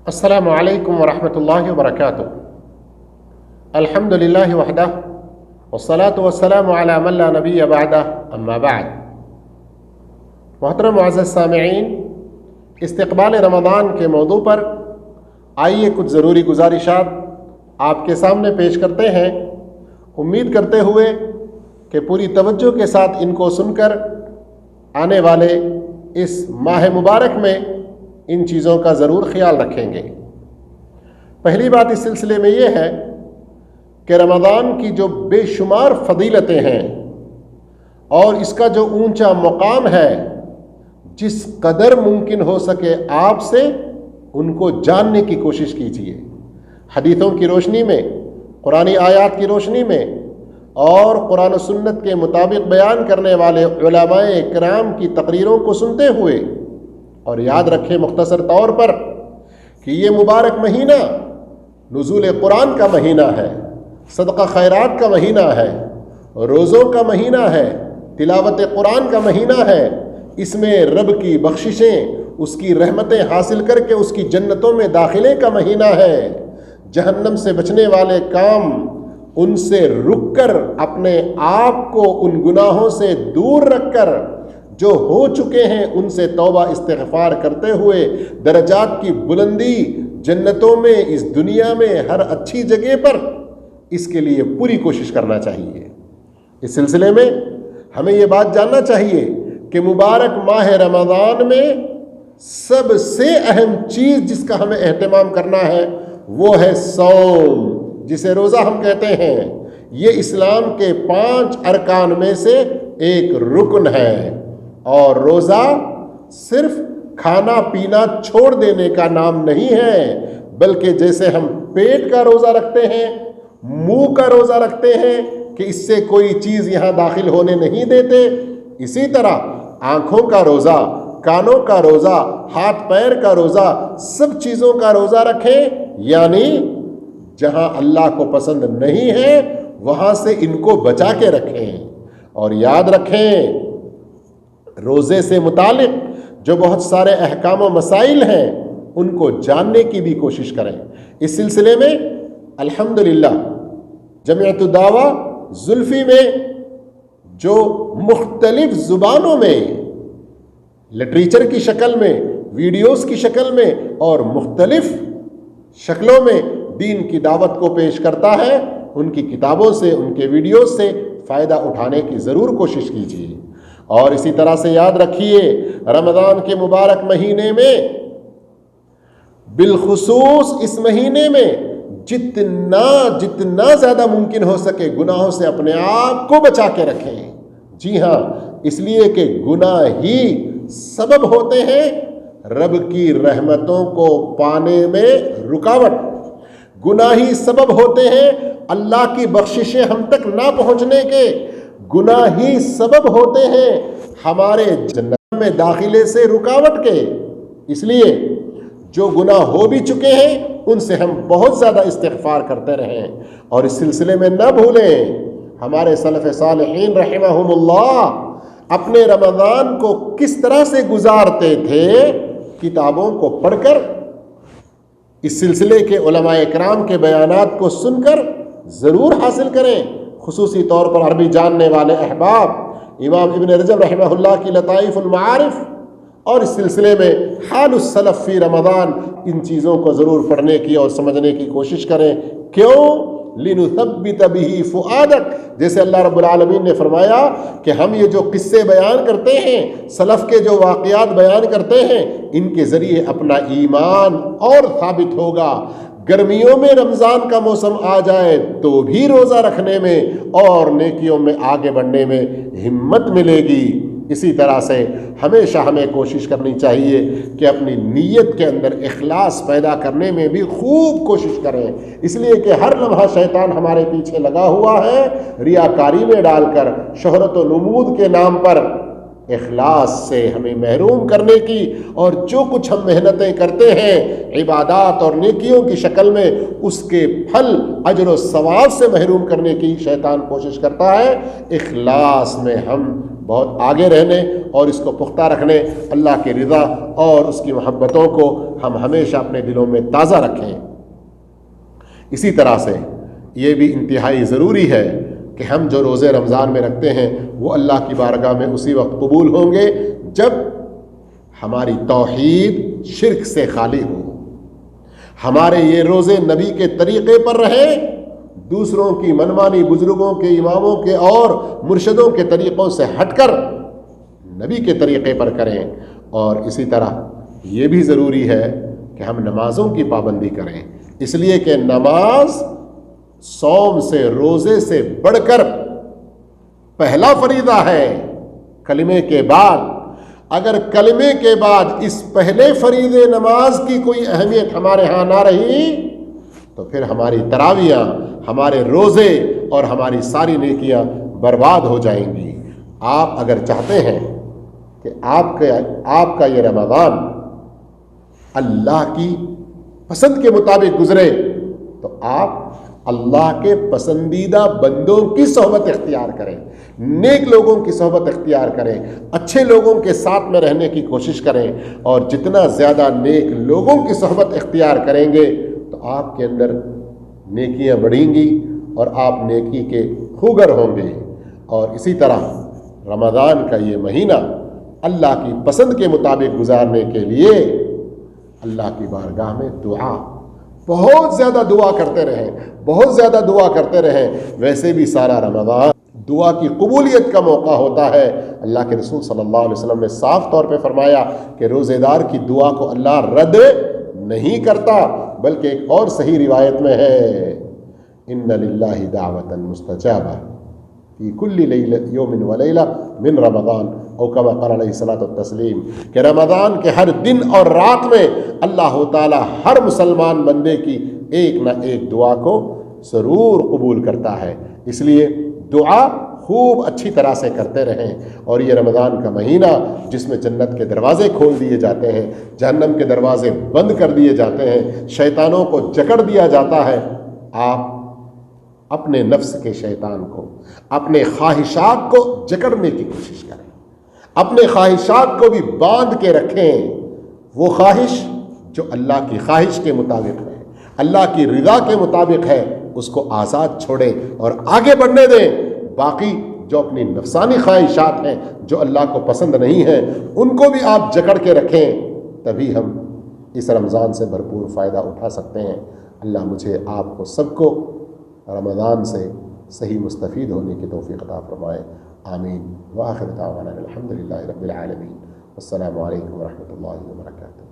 السلام علیکم ورحمۃ اللہ وبرکاتہ۔ الحمدللہ وحدہ والصلاة والسلام علی من لا نبی بعدہ، اما بعد۔ محترم معزز سامعین، استقبال رمضان کے موضوع پر آئیے کچھ ضروری گزارشات آپ کے سامنے پیش کرتے ہیں، امید کرتے ہوئے کہ پوری توجہ کے ساتھ ان کو سن کر آنے والے اس ماہ مبارک میں ان چیزوں کا ضرور خیال رکھیں گے۔ پہلی بات اس سلسلے میں یہ ہے کہ رمضان کی جو بے شمار فضیلتیں ہیں اور اس کا جو اونچا مقام ہے، جس قدر ممکن ہو سکے آپ سے ان کو جاننے کی کوشش کیجیے۔ حدیثوں کی روشنی میں، قرآنی آیات کی روشنی میں اور قرآن و سنت کے مطابق بیان کرنے والے علماء کرام کی تقریروں کو سنتے ہوئے، اور یاد رکھیں مختصر طور پر کہ یہ مبارک مہینہ نزول قرآن کا مہینہ ہے، صدقہ خیرات کا مہینہ ہے، روزوں کا مہینہ ہے، تلاوت قرآن کا مہینہ ہے۔ اس میں رب کی بخششیں، اس کی رحمتیں حاصل کر کے اس کی جنتوں میں داخلے کا مہینہ ہے۔ جہنم سے بچنے والے کام ان سے رک کر اپنے آپ کو ان گناہوں سے دور رکھ کر جو ہو چکے ہیں ان سے توبہ استغفار کرتے ہوئے درجات کی بلندی جنتوں میں، اس دنیا میں ہر اچھی جگہ پر، اس کے لیے پوری کوشش کرنا چاہیے۔ اس سلسلے میں ہمیں یہ بات جاننا چاہیے کہ مبارک ماہ رمضان میں سب سے اہم چیز جس کا ہمیں اہتمام کرنا ہے وہ ہے صوم، جسے روزہ ہم کہتے ہیں۔ یہ اسلام کے 5 ارکان میں سے ایک رکن ہے، اور روزہ صرف کھانا پینا چھوڑ دینے کا نام نہیں ہے، بلکہ جیسے ہم پیٹ کا روزہ رکھتے ہیں، منہ کا روزہ رکھتے ہیں کہ اس سے کوئی چیز یہاں داخل ہونے نہیں دیتے، اسی طرح آنکھوں کا روزہ، کانوں کا روزہ، ہاتھ پیر کا روزہ، سب چیزوں کا روزہ رکھیں، یعنی جہاں اللہ کو پسند نہیں ہے وہاں سے ان کو بچا کے رکھیں۔ اور یاد رکھیں روزے سے متعلق جو بہت سارے احکام و مسائل ہیں ان کو جاننے کی بھی کوشش کریں۔ اس سلسلے میں الحمدللہ جمعیت الدعویٰ زلفی میں جو مختلف زبانوں میں، لٹریچر کی شکل میں، ویڈیوز کی شکل میں اور مختلف شکلوں میں دین کی دعوت کو پیش کرتا ہے، ان کی کتابوں سے، ان کے ویڈیوز سے فائدہ اٹھانے کی ضرور کوشش کیجیے۔ اور اسی طرح سے یاد رکھیے رمضان کے مبارک مہینے میں، بالخصوص اس مہینے میں جتنا زیادہ ممکن ہو سکے گناہوں سے اپنے آپ کو بچا کے رکھیں۔ جی ہاں، اس لیے کہ گناہ ہی سبب ہوتے ہیں رب کی رحمتوں کو پانے میں رکاوٹ، گناہ ہی سبب ہوتے ہیں اللہ کی بخششیں ہم تک نہ پہنچنے کے، گناہ ہی سبب ہوتے ہیں ہمارے جنت میں داخلے سے رکاوٹ کے۔ اس لیے جو گناہ ہو بھی چکے ہیں ان سے ہم بہت زیادہ استغفار کرتے رہیں، اور اس سلسلے میں نہ بھولیں ہمارے سلف صالحین رحمہم اللہ اپنے رمضان کو کس طرح سے گزارتے تھے، کتابوں کو پڑھ کر، اس سلسلے کے علماء کرام کے بیانات کو سن کر ضرور حاصل کریں۔ خصوصی طور پر عربی جاننے والے احباب امام ابن رجب رحمہ اللہ کی لطائف المعارف اور اس سلسلے میں حال السلف فی رمضان، ان چیزوں کو ضرور پڑھنے کی اور سمجھنے کی کوشش کریں۔ کیوں؟ لِنُثَبِّتَ بِهِ فُؤَادَكَ، جیسے اللہ رب العالمین نے فرمایا کہ ہم یہ جو قصے بیان کرتے ہیں، سلف کے جو واقعات بیان کرتے ہیں، ان کے ذریعے اپنا ایمان اور ثابت ہوگا۔ گرمیوں میں رمضان کا موسم آ جائے تو بھی روزہ رکھنے میں اور نیکیوں میں آگے بڑھنے میں ہمت ملے گی۔ اسی طرح سے ہمیشہ ہمیں کوشش کرنی چاہیے کہ اپنی نیت کے اندر اخلاص پیدا کرنے میں بھی خوب کوشش کریں، اس لیے کہ ہر لمحہ شیطان ہمارے پیچھے لگا ہوا ہے، ریاکاری میں ڈال کر، شہرت و نمود کے نام پر اخلاص سے ہمیں محروم کرنے کی، اور جو کچھ ہم محنتیں کرتے ہیں عبادات اور نیکیوں کی شکل میں، اس کے پھل اجر و ثواب سے محروم کرنے کی شیطان کوشش کرتا ہے۔ اخلاص میں ہم بہت آگے رہنے اور اس کو پختہ رکھنے، اللہ کی رضا اور اس کی محبتوں کو ہم ہمیشہ اپنے دلوں میں تازہ رکھیں۔ اسی طرح سے یہ بھی انتہائی ضروری ہے کہ ہم جو روزے رمضان میں رکھتے ہیں وہ اللہ کی بارگاہ میں اسی وقت قبول ہوں گے جب ہماری توحید شرک سے خالی ہو، ہمارے یہ روزے نبی کے طریقے پر رہیں، دوسروں کی منمانی، بزرگوں کے، اماموں کے اور مرشدوں کے طریقوں سے ہٹ کر نبی کے طریقے پر کریں۔ اور اسی طرح یہ بھی ضروری ہے کہ ہم نمازوں کی پابندی کریں، اس لیے کہ نماز صوم سے، روزے سے بڑھ کر پہلا فریضہ ہے کلمے کے بعد۔ اگر کلمے کے بعد اس پہلے فریضے نماز کی کوئی اہمیت ہمارے ہاں نہ رہی تو پھر ہماری تراویحاں، ہمارے روزے اور ہماری ساری نیکیاں برباد ہو جائیں گی۔ آپ اگر چاہتے ہیں کہ آپ کا یہ رمضان اللہ کی پسند کے مطابق گزرے تو آپ اللہ کے پسندیدہ بندوں کی صحبت اختیار کریں، نیک لوگوں کی صحبت اختیار کریں، اچھے لوگوں کے ساتھ میں رہنے کی کوشش کریں، اور جتنا زیادہ نیک لوگوں کی صحبت اختیار کریں گے تو آپ کے اندر نیکیاں بڑھیں گی اور آپ نیکی کے خوگر ہوں گے۔ اور اسی طرح رمضان کا یہ مہینہ اللہ کی پسند کے مطابق گزارنے کے لیے اللہ کی بارگاہ میں دعا، بہت زیادہ دعا کرتے رہیں، بہت زیادہ دعا کرتے رہیں۔ ویسے بھی سارا رمضان دعا کی قبولیت کا موقع ہوتا ہے۔ اللہ کے رسول صلی اللہ علیہ وسلم نے صاف طور پہ فرمایا کہ روزے دار کی دعا کو اللہ رد نہیں کرتا، بلکہ ایک اور صحیح روایت میں ہے ان للہ دعوۃ مستجابہ فی کل یوم و لیلہ من رمضان او کما قال علیہ الصلوۃ والتسلیم، کہ رمضان کے ہر دن اور رات میں اللہ تعالی ہر مسلمان بندے کی ایک نہ ایک دعا کو ضرور قبول کرتا ہے۔ اس لیے دعا خوب اچھی طرح سے کرتے رہیں۔ اور یہ رمضان کا مہینہ جس میں جنت کے دروازے کھول دیے جاتے ہیں، جہنم کے دروازے بند کر دیے جاتے ہیں، شیطانوں کو جکڑ دیا جاتا ہے، آپ اپنے نفس کے شیطان کو، اپنے خواہشات کو جکڑنے کی کوشش کریں، اپنے خواہشات کو بھی باندھ کے رکھیں۔ وہ خواہش جو اللہ کی خواہش کے مطابق ہے، اللہ کی رضا کے مطابق ہے، اس کو آزاد چھوڑیں اور آگے بڑھنے دیں۔ باقی جو اپنی نفسانی خواہشات ہیں جو اللہ کو پسند نہیں ہیں، ان کو بھی آپ جکڑ کے رکھیں، تبھی ہم اس رمضان سے بھرپور فائدہ اٹھا سکتے ہیں۔ اللہ مجھے، آپ کو، سب کو رمضان سے صحیح مستفید ہونے کی توفیق عطا فرمائے، آمین۔ وآخر دعوانا الحمد للہ رب العالمین، السلام علیکم ورحمۃ اللہ وبرکاتہ۔